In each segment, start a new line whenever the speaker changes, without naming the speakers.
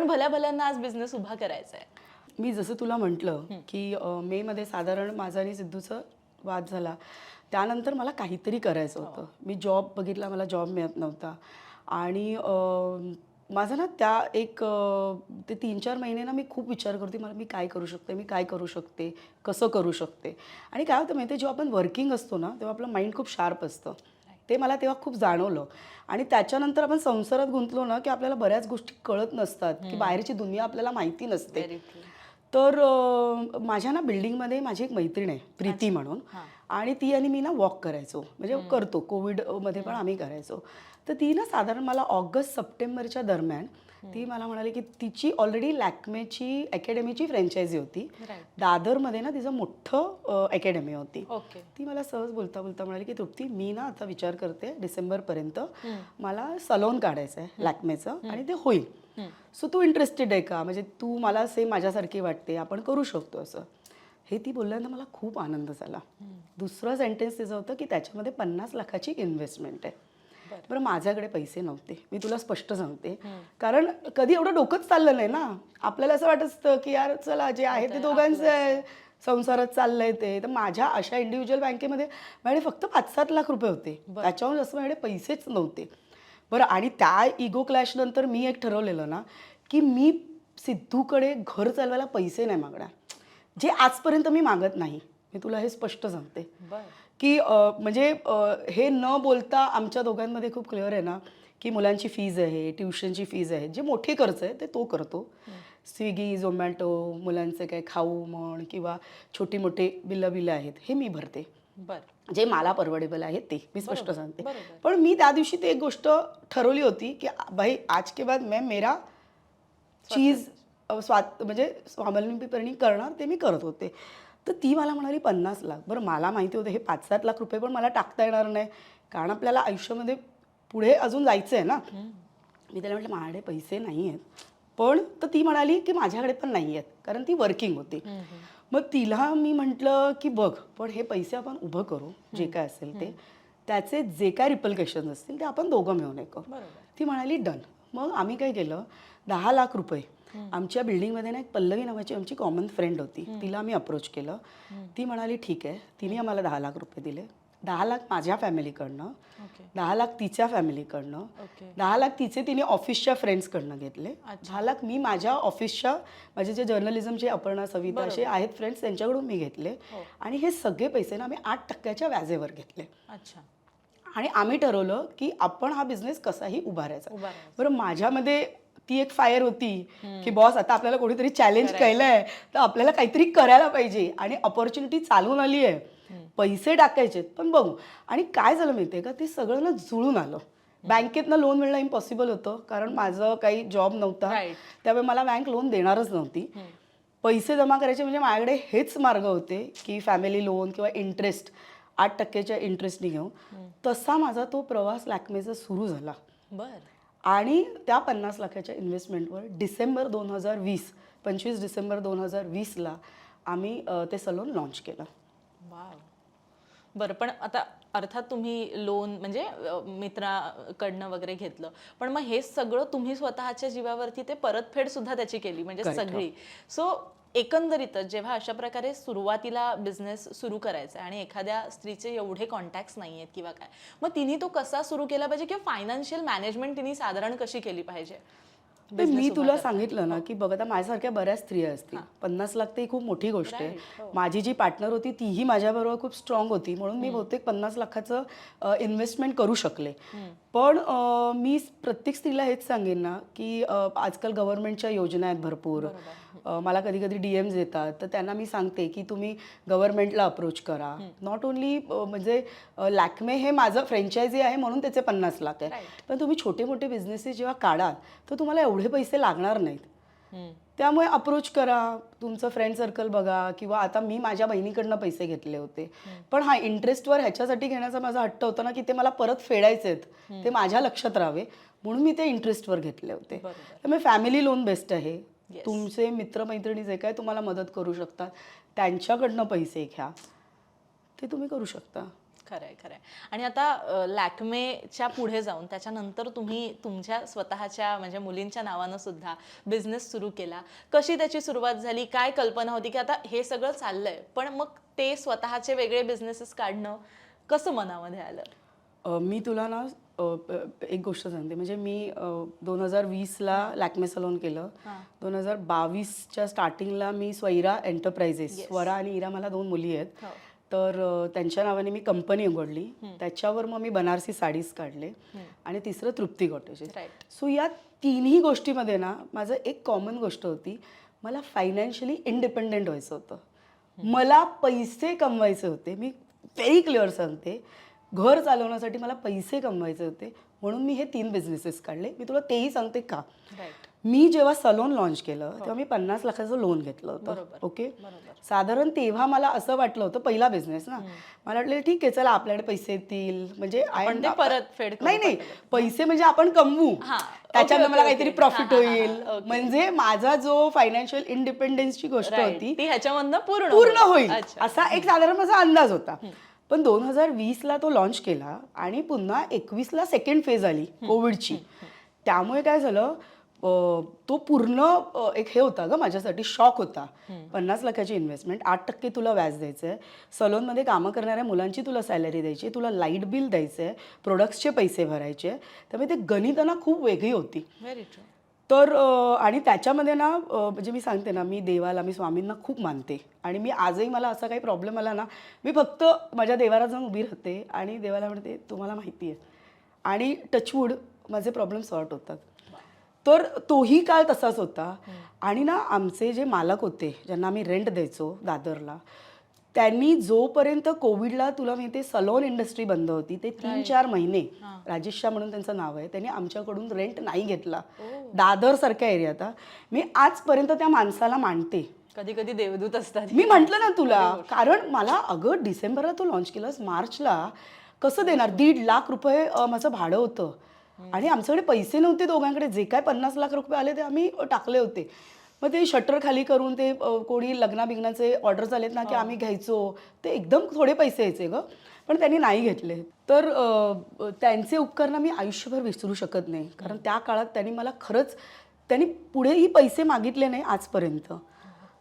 भल्या भल्यांना आज बिझनेस उभा करायचा आहे.
मी जसं तुला म्हटलं की मे मध्ये साधारण माझा आणि सिद्धूचा वाद झाला. त्यानंतर मला काहीतरी करायचं होतं. मी जॉब बघितला, मला जॉब मिळत नव्हता आणि माझं ना त्या ते 3-4 महिने ना मी खूप विचार करते, मी काय करू शकते, मी काय करू शकते, कसं करू शकते. आणि काय होतं माहिती आहे, जेव्हा आपण वर्किंग असतो ना तेव्हा आपलं माइंड खूप शार्प असतं. ते मला तेव्हा खूप जाणवलं. आणि त्याच्यानंतर आपण संसारात गुंतलो ना की आपल्याला बऱ्याच गोष्टी कळत नसतात, की बाहेरची दुनिया आपल्याला माहिती नसते. तर माझ्या ना बिल्डिंगमध्ये माझी एक मैत्रीण आहे प्रीती म्हणून, आणि ती आणि मी ना वॉक करायचो, म्हणजे करतो, कोविडमध्ये पण आम्ही करायचो. तर ती ना साधारण मला ऑगस्ट-सप्टेंबरच्या दरम्यान ती मला म्हणाली की तिची ऑलरेडी लॅक्मेची अकॅडमीची फ्रँचायझी होती. दादरमध्ये ना तिचं मोठं अकॅडमी होती. ती मला सहज बोलता बोलता म्हणाली की तृप्ती, मी ना आता विचार करते डिसेंबरपर्यंत मला सलून काढायचं आहे लॅक्मेचं आणि ते होईल. सो तू इंटरेस्टेड आहे का, म्हणजे तू मला सेम माझ्यासारखी वाटते, आपण करू शकतो असं. हे ती बोलल्यानंतर मला खूप आनंद झाला. दुसरं सेंटेन्स तिचं होतं की त्याच्यामध्ये 50 लाखाची इन्व्हेस्टमेंट आहे. बरं, माझ्याकडे पैसे नव्हते, मी तुला स्पष्ट सांगते, कारण कधी एवढं डोकंच चाललं नाही ना. आपल्याला असं वाटत असतं की यार चला जे आहे ते दोघांचं आहे, संसारात चाललंय ते. तर माझ्या अशा इंडिव्हिज्युअल बँकेमध्ये माझ्याकडे फक्त 5-7 लाख रुपये होते, त्याच्याहून जास्त माझ्याकडे पैसेच नव्हते. बरं, आणि त्या इगो क्लॅश नंतर मी एक ठरवलेलं ना की मी सिद्धूकडे घर चालवायला पैसे नाही मागणार, जे आजपर्यंत मी मागत नाही. मी तुला हे स्पष्ट सांगते की म्हणजे हे न बोलता आमच्या दोघांमध्ये खूप क्लिअर आहे ना की मुलांची फीज आहे, ट्युशनची फीज आहे, जे मोठी खर्च आहे ते तो करतो. स्विगी, झोमॅटो, मुलांचे काय खाऊ म्हण किंवा छोटी मोठी बिलं आहेत हे मी भरते. जे मला परवडेबल आहे ते मी स्पष्ट सांगते. पण मी त्या दिवशी ते एक गोष्ट ठरवली होती की भाई आज के बाद मैं मेरा चीज म्हणजे स्वावलंबीपणे करणार, ते मी करत होते. तर ती मला म्हणाली 50 लाख. बरं, मला माहिती होतं हे 5-7 लाख रुपये पण मला टाकता येणार नाही, कारण आपल्याला आयुष्यामध्ये पुढे अजून जायचं आहे ना. मी त्याला म्हटलं माझ्याकडे पैसे नाही आहेत. पण तर ती म्हणाली की माझ्याकडे पण नाही आहेत, कारण ती वर्किंग होती. मग तिला मी म्हटलं की बघ, पण हे पैसे आपण उभं करू, जे काय असेल ते, त्याचे जे काय रिपल्केशन असतील ते आपण दोघं मिळून करू. ती म्हणाली डन. मग आम्ही काय केलं, 10 लाख रुपये आमच्या बिल्डिंगमध्ये ना एक पल्लवी नावाची आमची कॉमन फ्रेंड होती, तिला मी अप्रोच केलं. ती म्हणाली ठीक आहे. तिने आम्हाला 10 लाख रुपये दिले. 10 लाख माझ्या फॅमिलीकडनं, 10 लाख तिच्या फॅमिलीकडनं, 10 लाख तिने ऑफिसच्या फ्रेंड्सकडनं घेतले, 10 लाख मी माझ्या ऑफिसच्या माझे जे जर्नलिझमचे अपर्णा, सविता असे आहेत फ्रेंड्स त्यांच्याकडून मी घेतले. आणि हे सगळे पैसे ना आम्ही 8% व्याजेवर घेतले. आणि आम्ही ठरवलं की आपण हा बिझनेस कसाही उभारायचा. बरं, माझ्यामध्ये ती एक फायर होती की बॉस आता आपल्याला कोणीतरी चॅलेंज केलंय तर आपल्याला काहीतरी करायला पाहिजे, आणि अपॉर्च्युनिटी चालून आली आहे, पैसे टाकायचे पण बघू. आणि काय झालं माहितीये का, ते सगळं ना जुळून आलं. बँकेतनं लोन मिळणं इम्पॉसिबल होतं, कारण माझं काही जॉब नव्हता, त्यामुळे मला बँक लोन देणारच नव्हती. पैसे जमा करायचे म्हणजे माझ्याकडे हेच मार्ग होते की फॅमिली लोन किंवा इंटरेस्ट 8%च्या इंटरेस्टने घेऊ. तसा माझा तो प्रवास लॅक्मेचा सुरू झाला. आणि त्या 50 लाखाच्या इन्व्हेस्टमेंटवर डिसेंबर 2020, 25 डिसेंबर 2020ला आम्ही ते सलून लॉन्च केलं.
बरं, पण आता अर्थात तुम्ही लोन म्हणजे मित्राकडनं वगैरे घेतलं, पण मग हे सगळं तुम्ही स्वतःच्या जीवावरती ते परतफेड सुद्धा त्याची केली म्हणजे सगळी. सो एकंदरीतच जेव्हा अशा प्रकारे सुरुवातीला बिझनेस सुरू करायचा आणि एखाद्या स्त्रीचे एवढे कॉन्टॅक्ट्स नाही आहेत किंवा काय, मग तिने तो कसा सुरू केला पाहिजे किंवा फायनान्शियल मॅनेजमेंट तिने साधारण कशी केली पाहिजे?
मी तुला सांगितलं ना की बघ, आता माझ्यासारख्या बऱ्याच स्त्रिया असतील, 50 लाख ही खूप मोठी गोष्ट आहे. माझी जी पार्टनर होती तीही माझ्याबरोबर खूप स्ट्रॉंग होती, म्हणून मी बहुतेक 50 लाखाचं इन्व्हेस्टमेंट करू शकले. पण मी प्रत्येक स्त्रीला हेच सांगेन ना की आजकाल गव्हर्नमेंटच्या योजना आहेत भरपूर. मला कधी कधी DMs येतात, तर त्यांना मी सांगते की तुम्ही गव्हर्नमेंटला अप्रोच करा. नॉट ओन्ली म्हणजे लॅक्मे हे माझं फ्रँचायझी आहे म्हणून त्याचे 50 लाख आहे, पण तुम्ही छोटे मोठे बिझनेसेस जेव्हा काढाल तर तुम्हाला एवढे पैसे लागणार नाहीत. त्यामुळे अप्रोच करा, तुमचं फ्रेंड सर्कल बघा, किंवा आता मी माझ्या बहिणीकडनं पैसे घेतले होते, पण हा इंटरेस्टवर ह्याच्यासाठी घेण्याचा माझा हट्ट होता ना की ते मला परत फेडायचे आहेत, ते माझ्या लक्षात राहावे, म्हणून मी ते इंटरेस्टवर घेतले होते. त्यामुळे फॅमिली लोन बेस्ट आहे. तुमचे मित्रमैत्रिणी जे काय तुम्हाला मदत करू शकतात त्यांच्याकडनं पैसे घ्या, ते तुम्ही करू शकता.
खरंय खरंय. आणि आता लॅक्मेच्या पुढे जाऊन त्याच्यानंतर तुम्ही तुमच्या स्वतःच्या म्हणजे मुलींच्या नावानं सुद्धा बिझनेस सुरू केला. कशी त्याची सुरुवात झाली, काय कल्पना होती की आता हे सगळं चाललंय पण मग ते स्वतःचे वेगळे बिझनेसेस काढणं कसं मनामध्ये आलं?
मी तुला ना एक गोष्ट सांगते. म्हणजे मी 2020ला लॅक्मे सलोन केलं. 2022च्या स्टार्टिंगला मी स्वैरा एंटरप्राइजेस, स्वरा आणि इरा मला 2 मुली आहेत.
हो.
तर त्यांच्या नावाने मी कंपनी उघडली. त्याच्यावर मग मी बनारसी साडीज काढले आणि तिसरं तृप्ती कॉटेजेस.
राईट.
सो या तिन्ही गोष्टीमध्ये ना माझं एक कॉमन गोष्ट होती, मला फायनान्शियली इंडिपेंडेंट व्हायचं होतं. मला पैसे कमवायचे होते. मी व्हेरी क्लिअर सांगते, घर चालवण्यासाठी मला पैसे कमवायचे होते. म्हणून मी हे 3 बिझनेसेस काढले. मी तुला तेही सांगते का.
राईट.
मी जेव्हा सलोन लॉन्च केलं तेव्हा मी 50 लाखाचं लोन घेतलं होतं.
बरोबर.
ओके.
बरोबर.
साधारण तेव्हा मला असं वाटलं होतं, पहिला बिझनेस ना, मला वाटलं ठीक आहे चला आपल्याकडे पैसे येतील, म्हणजे
आपण ते परतफेड करू
नाही
पटकन.
पैसे म्हणजे आपण कमवू,
हा.
त्याच्यानं
ओके,
मला
ओके,
काहीतरी
ओके.
प्रॉफिट
हा, हा, हा,
होईल.
हा. ओके.
म्हणजे माझा जो फायनान्शियल इंडिपेंडन्सची गोष्ट
Right.
होती
ती ह्याच्यामधनं
पूर्ण होईल
अच्छा.
असा एक साधारण माझा अंदाज होता. पण 2020ला तो लॉन्च केला आणि पुन्हा 21ला सेकंड फेज आली कोविडची. त्यामुळे काय झालं, तो पूर्ण एक हे होता ग माझ्यासाठी, शॉक होता. 50 लाखाची इन्व्हेस्टमेंट, 8% तुला व्याज द्यायचं आहे, सलोनमध्ये कामं करणाऱ्या मुलांची तुला सॅलरी द्यायची, तुला लाईट बिल द्यायचं आहे, प्रोडक्ट्सचे पैसे भरायचे. त्यामुळे ते गणितना खूप वेगळी होती.
Very true.
तर आणि त्याच्यामध्ये ना म्हणजे मी सांगते ना, मी देवाला, मी स्वामींना खूप मानते आणि मी आजही मला असा काही प्रॉब्लेम आला ना, मी फक्त माझ्या देवाला जाऊन उभी राहते आणि देवाला म्हणते तुम्हाला माहिती आहे, आणि टचवूड माझे प्रॉब्लेम सॉर्ट होतात. तर तोही काळ तसाच होता. आणि ना आमचे जे मालक होते ज्यांना आम्ही रेंट द्यायचो दादरला, त्यांनी जोपर्यंत कोविडला, तुला माहिती आहे सलोन इंडस्ट्री बंद होती, ते 3-4 महिने, राजेश शाह म्हणून त्यांचं नाव आहे, त्यांनी आमच्याकडून रेंट नाही घेतला. दादर सारख्या एरियात. मी आजपर्यंत त्या माणसाला मानते.
कधी कधी देवदूत असतात.
मी म्हटलं ना तुला, कारण मला अगं डिसेंबरला तू लॉन्च केलंस, मार्चला कसं देणार, 1.5 लाख रुपये माझं भाडं होतं आणि आमच्याकडे पैसे नव्हते दोघांकडे. जे काय 50 लाख रुपये आले ते आम्ही टाकले होते. मग ते शटर खाली करून ते कोणी लग्नाबिग्नाचे ऑर्डर्स आलेत ना की आम्ही घ्यायचो, ते एकदम थोडे पैसे यायचे ग, पण त्यांनी नाही घेतले. तर त्यांचे उपकार ना मी आयुष्यभर विसरू शकत नाही, कारण त्या काळात त्यांनी मला खरंच, त्यांनी पुढेही पैसे मागितले नाही आजपर्यंत.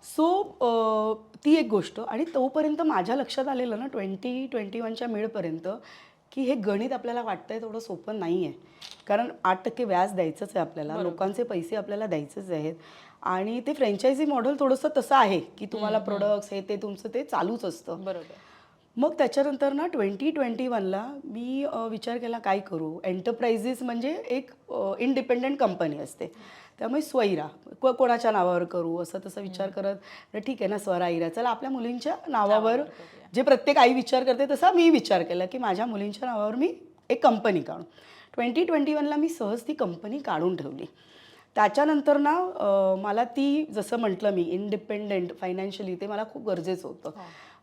सो ती एक गोष्ट. आणि तोपर्यंत माझ्या लक्षात आलेलं ना 2021च्या मिडपर्यंत की हे गणित आपल्याला वाटतंय थोडं सोपं नाही आहे, कारण 8% व्याज द्यायचंच आहे आपल्याला, लोकांचे पैसे आपल्याला द्यायचेच आहेत. आणि ते फ्रँचायझी मॉडेल थोडंसं तसं आहे की तुम्हाला प्रोडक्ट्स हे ते तुमचं ते चालूच असतं.
बरोबर.
मग त्याच्यानंतर ना 2021ला मी विचार केला काय करू. एंटरप्राइजेस म्हणजे एक इंडिपेंडंट कंपनी असते, त्यामुळे स्वैरा कोणाच्या नावावर करू असं तसं विचार करत, तर ठीक आहे ना स्वरा इरा, चला आपल्या मुलींच्या नावावर, जे प्रत्येक आई विचार करते तसा मी विचार केला की माझ्या मुलींच्या नावावर मी एक कंपनी काढू. 2021ला मी सहज ती कंपनी काढून ठेवली. त्याच्यानंतर ना मला ती, जसं म्हटलं मी, इंडिपेंडेंट फायनान्शियली ते मला खूप गरजेचं होतं.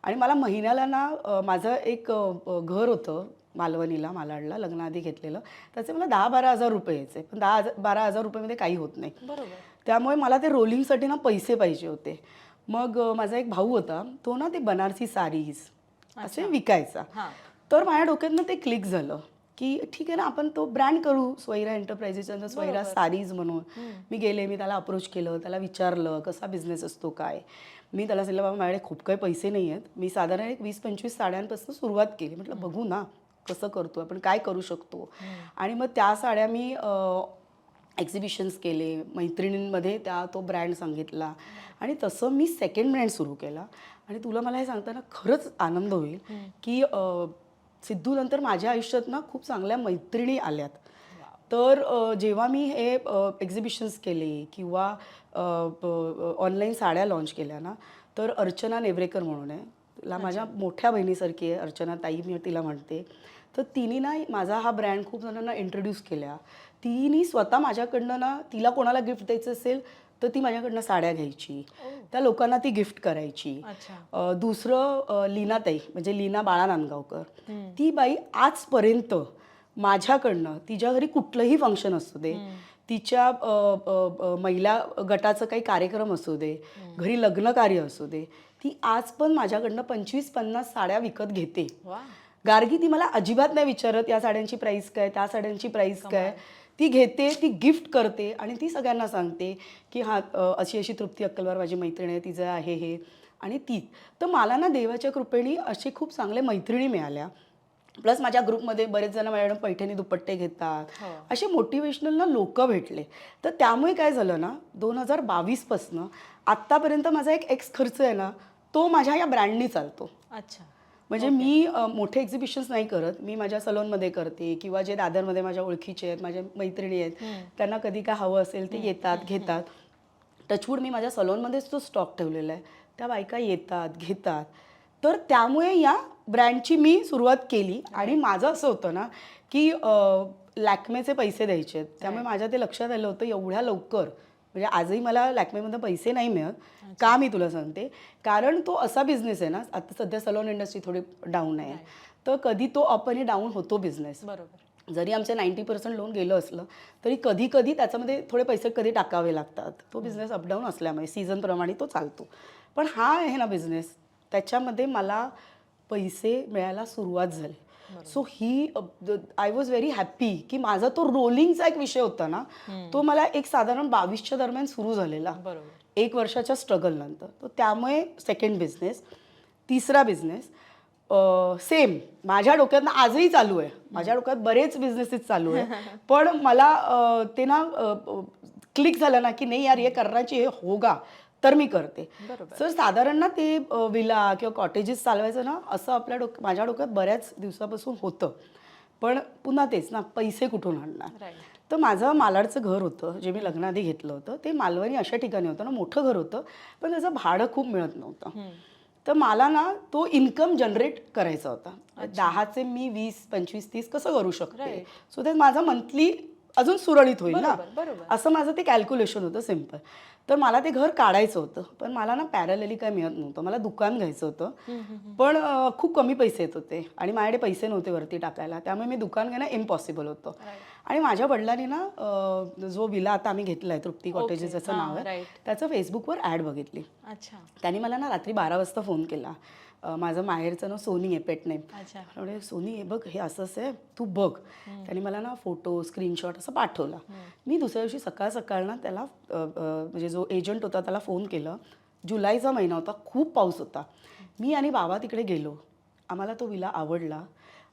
आणि मला महिन्याला ना माझं एक घर होतं मालवणीला, मालाडला, लग्नाआधी घेतलेलं, त्याचे मला 10-12 हजार रुपये यायचे, पण 10-12 हजार रुपयेमध्ये काही होत नाही.
बरोबर.
त्यामुळे मला ते रोलिंगसाठी ना पैसे पाहिजे होते. मग माझा एक भाऊ होता, तो ना ते बनारसी साडीज असे विकायचा. तर माझ्या डोक्यात ना ते क्लिक झालं की ठीक आहे ना, आपण तो ब्रँड करू स्वैरा एंटरप्राइजेसचा, स्वैरा साडीज म्हणून. मी गेले, मी त्याला अप्रोच केलं, त्याला विचारलं कसा बिझनेस असतो काय. मी त्याला सांगितलं बाबा माझ्याकडे खूप काही पैसे नाही आहेत, मी साधारण एक 20-25 साड्यांपासून सुरुवात केली. म्हटलं बघू ना कसं करतो आपण, काय करू शकतो. आणि मग त्या साड्या मी एक्झिबिशन्स केले, मैत्रिणींमध्ये त्या तो ब्रँड सांगितला आणि तसं मी सेकंड ब्रँड सुरू केला. आणि तुला मला हे सांगताना खरंच आनंद होईल की सिद्धू नंतर माझ्या आयुष्यात ना खूप चांगल्या मैत्रिणी आल्यात. तर जेव्हा मी हे एक्झिबिशन्स केले किंवा ऑनलाईन साड्या लॉन्च केल्या ना, तर अर्चना नेवरेकर म्हणून आहे, तिला माझ्या मोठ्या बहिणीसारखी आहे अर्चना ताई, मी तिला म्हणते. तर तिने ना माझा हा ब्रँड खूप जणांना इंट्रोड्यूस केला. तिने स्वतः माझ्याकडनं ना, तिला कोणाला गिफ्ट द्यायचं असेल तर ती माझ्याकडनं साड्या घ्यायची, त्या लोकांना ती गिफ्ट करायची. दुसरं लीनाताई, म्हणजे लीना बाळा नांदगावकर, ती बाई आजपर्यंत माझ्याकडनं, तिच्या घरी कुठलंही फंक्शन असू दे, तिच्या महिला गटाचं काही कार्यक्रम असू दे, घरी लग्न कार्य असू दे, ती आज पण माझ्याकडनं 25-50 साड्या विकत घेते. गार्गी ती मला अजिबात नाही विचारत या साड्यांची प्राईस काय, त्या साड्यांची प्राईस काय. ती घेते, ती गिफ्ट करते आणि ती सगळ्यांना सांगते की हां अशी अशी तृप्ती अक्कलवार माझी मैत्रीण आहे, तिचं आहे हे. आणि ती तर मला ना देवाच्या कृपेने असे खूप चांगले मैत्रिणी मिळाल्या. प्लस माझ्या ग्रुपमध्ये बरेच जण माझ्याकडून पैठणी दुपट्टे घेतात, असे मोटिवेशनल ना लोक भेटले. तर त्यामुळे काय झालं ना 2022 आत्तापर्यंत माझा एक एक्स खर्च आहे ना तो माझ्या या ब्रँडनी चालतो.
अच्छा.
म्हणजे मी मोठे एक्झिबिशन्स नाही करत, मी माझ्या सलोनमध्ये करते किंवा जे दादरमध्ये माझ्या ओळखीचे आहेत, माझ्या मैत्रिणी आहेत, त्यांना कधी काय हवं असेल ते येतात घेतात. टचवूड मी माझ्या सलोनमध्येच तो स्टॉक ठेवलेला आहे, त्या बायका येतात घेतात. तर त्यामुळे या ब्रँडची मी सुरुवात केली. आणि माझं असं होतं ना की लॅक्मेचे पैसे द्यायचे आहेत, त्यामुळे माझ्या ते लक्षात आलं होतं एवढ्या लवकर म्हणजे आजही मला लॅक्मेमधून पैसे नाही मिळत. का मी तुला सांगते, कारण तो असा बिझनेस आहे ना, आता सध्या सलोन इंडस्ट्री थोडी डाऊन आहे, तर कधी तो अप आणि डाऊन होतो बिझनेस.
बरोबर.
जरी आमचे 90% लोन गेलं असलं तरी कधी कधी त्याच्यामध्ये थोडे पैसे कधी टाकावे लागतात. तो बिझनेस अपडाऊन असल्यामुळे सीझनप्रमाणे तो चालतो. पण हा आहे ना बिझनेस, त्याच्यामध्ये मला पैसे मिळायला सुरुवात झाली. So he I was very happy की माझा तो रोलिंगचा एक विषय होता ना, तो मला एक साधारण 22च्या दरम्यान सुरू झालेला,
बरोबर.
1 वर्षाच्या स्ट्रगल नंतर. तर त्यामुळे सेकंड बिझनेस. तिसरा बिझनेस सेम माझ्या डोक्यात ना आजही चालू आहे. माझ्या डोक्यात बरेच बिझनेसेस चालू आहे, पण मला ते ना क्लिक झालं ना की नाही यार हे करण्याची हे होगा, तर मी करते. सर साधारण ना ते विला किंवा कॉटेजेस चालवायचं ना असं माझ्या डोक्यात बऱ्याच दिवसापासून होतं. पण पुन्हा तेच ना, पैसे कुठून आणणार. तर माझं मालाडचं घर होतं जे मी लग्नाआधी घेतलं होतं, ते मालवणी अशा ठिकाणी होतं ना, मोठं घर होतं, पण त्याचं भाडं खूप मिळत नव्हतं. तर मला ना तो इन्कम जनरेट करायचा होता. 10चे मी 20, 25, 30 कसं करू शकते. सो ते माझं मंथली अजून सुरळीत होईल ना, असं माझं ते कॅल्क्युलेशन होतं सिम्पल. तर मला ते घर काढायचं होतं, पण मला ना पॅरलली काय मिळत नव्हतं. मला दुकान घ्यायचं होतं, पण खूप कमी पैसे येत होते आणि माझ्याकडे पैसे नव्हते वरती टाकायला, त्यामुळे मी दुकान घेणं इम्पॉसिबल होतं. आणि माझ्या वडिलांनी ना जो विला आता आम्ही घेतला आहे तृप्ती कॉटेजेस असं नाव आहे, त्याचं फेसबुकवर ॲड बघितली. त्यांनी मला ना रात्री 12 वाजता फोन केला. माझं माहेरचं नाव सोनी आहे, पेट नेम. म्हणजे सोनी हे बघ हे असं असं आहे, तू बघ. त्यांनी मला ना फोटो स्क्रीनशॉट असं पाठवला. मी दुसऱ्या दिवशी सकाळ सकाळ ना त्याला म्हणजे जो एजंट होता त्याला फोन केलं. जुलैचा महिना होता, खूप पाऊस होता. मी आणि बाबा तिकडे गेलो. आम्हाला तो विला आवडला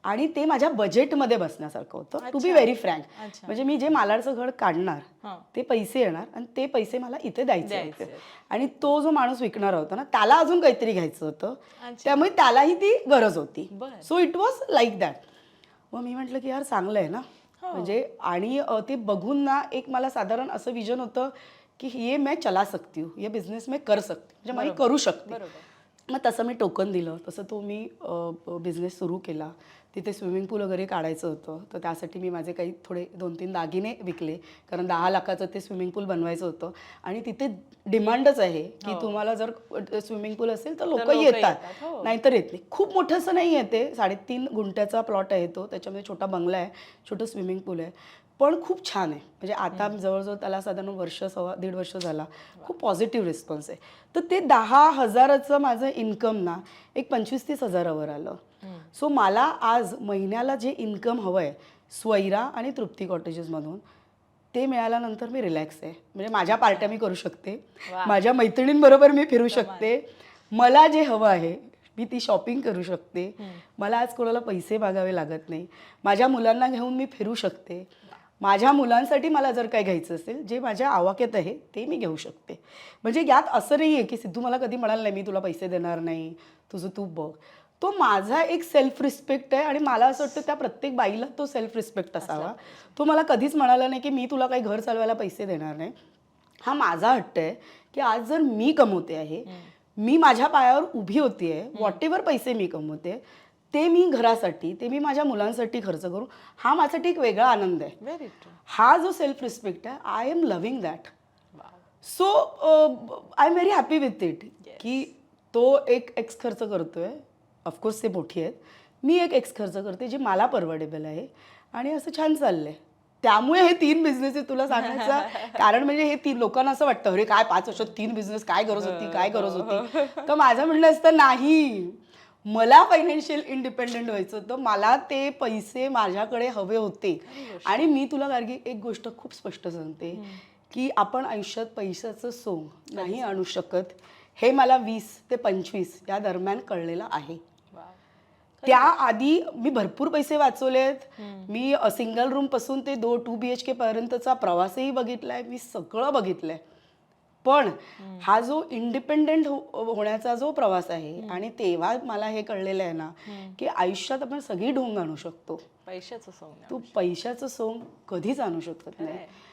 आणि ते माझ्या बजेटमध्ये बसण्यासारखं होतं. टू बी व्हेरी फ्रँक, म्हणजे मी जे मालाडचं घर काढणार ते पैसे येणार आणि ते पैसे मला इथे द्यायचे होते. आणि तो जो माणूस विकणार होता ना त्याला अजून काहीतरी घ्यायचं होतं, त्यामुळे त्यालाही ती गरज होती. So it was like that. मग मी म्हटलं की यार चांगलं आहे ना, म्हणजे आणि ते बघून ना एक मला साधारण असं विजन होतं की ये मैं चला सकती हूँ, ये बिझनेस मैं कर सकते, म्हणजे मी करू शकते. मग तसं मी टोकन दिलं, तसं तो मी बिझनेस सुरू केला. तिथे स्विमिंग पूल वगैरे काढायचं होतं, तर त्यासाठी मी माझे काही थोडे 2-3 दागिने विकले, कारण 10 लाखाचं ते स्विमिंग पूल बनवायचं होतं. आणि तिथे डिमांडच आहे की तुम्हाला जर स्विमिंग पूल असेल तर लोक येतात, नाहीतर येत नाही. खूप मोठं असं नाही आहे ते, 3.5 गुंठ्याचा प्लॉट आहे तो, त्याच्यामध्ये छोटा बंगला आहे, छोटं स्विमिंग पूल आहे, पण खूप छान आहे. म्हणजे आता जवळजवळ त्याला साधारण वर्ष 1.5 वर्ष झाला, खूप पॉझिटिव्ह रिस्पॉन्स आहे. तर ते 10,000चं माझं इन्कम ना एक 25-30 हजारावर आलं. सो मला आज महिन्याला जे इन्कम हवं आहे स्वैरा आणि तृप्ती कॉटेजेसमधून, ते मिळाल्यानंतर मी रिलॅक्स आहे. म्हणजे माझ्या पार्ट्या मी करू शकते, माझ्या मैत्रिणींबरोबर मी फिरू शकते, मला जे हवं आहे मी ती शॉपिंग करू शकते, मला आज कोणाला पैसे मागावे लागत नाही, माझ्या मुलांना घेऊन मी फिरू शकते, माझ्या मुलांसाठी मला जर काय घ्यायचं असेल जे माझ्या आवाक्यात आहे ते मी घेऊ शकते. म्हणजे यात असं नाही आहे की सिद्धू मला कधी म्हणाल नाही मी तुला पैसे देणार नाही, तुझं तू बघ. तो माझा एक सेल्फ रिस्पेक्ट आहे आणि मला असं वाटतं त्या प्रत्येक बाईला तो सेल्फ रिस्पेक्ट असावा. तो मला कधीच म्हणाला नाही की मी तुला काही घर चालवायला पैसे देणार नाही. हा माझा हट्ट आहे की आज जर मी कमवते आहे, मी माझ्या पायावर उभी होती आहे, व्हॉट एव्हर पैसे मी कमवते ते मी घरासाठी, ते मी माझ्या मुलांसाठी खर्च करू, हा माझ्यासाठी एक वेगळा आनंद आहे. हा जो सेल्फ रिस्पेक्ट आहे, I am loving that. So I am very happy with it की तो एक एक्स खर्च करतोय, ऑफकोर्स ते मोठी आहेत, मी एक एक्स खर्च करते जे मला परवडेबल आहे आणि असं छान चाललंय. त्यामुळे हे 3 बिझनेस आहे तुला सांगायचं कारण म्हणजे हे 3 लोकांना असं वाटतं अरे काय 5 वर्षात 3 बिझनेस, काय गरज होती, काय गरज होती. तर माझं म्हणणं असतं नाही, मला फायनान्शियल इंडिपेंडंट व्हायचं होतं, मला ते पैसे माझ्याकडे हवे होते. आणि मी तुला गार्गी एक गोष्ट खूप स्पष्ट सांगते की आपण आयुष्यात पैशाचं सोंग नाही आणू शकत, हे मला 20 ते 25 या दरम्यान कळलेलं आहे. त्याआधी मी भरपूर पैसे वाचवलेत, मी सिंगल रूम पासून ते 2 BHK पर्यंतचा प्रवासही बघितलाय, मी सगळं बघितलंय. पण हा जो इंडिपेंडेंट होण्याचा जो प्रवास आहे, आणि तेव्हा मला हे कळलेलं आहे ना की आयुष्यात आपण सगळी ढोंग आणू शकतो,
पैशाचं सोंग
तू पैशाचं सोंग कधीच आणू शकत नाही.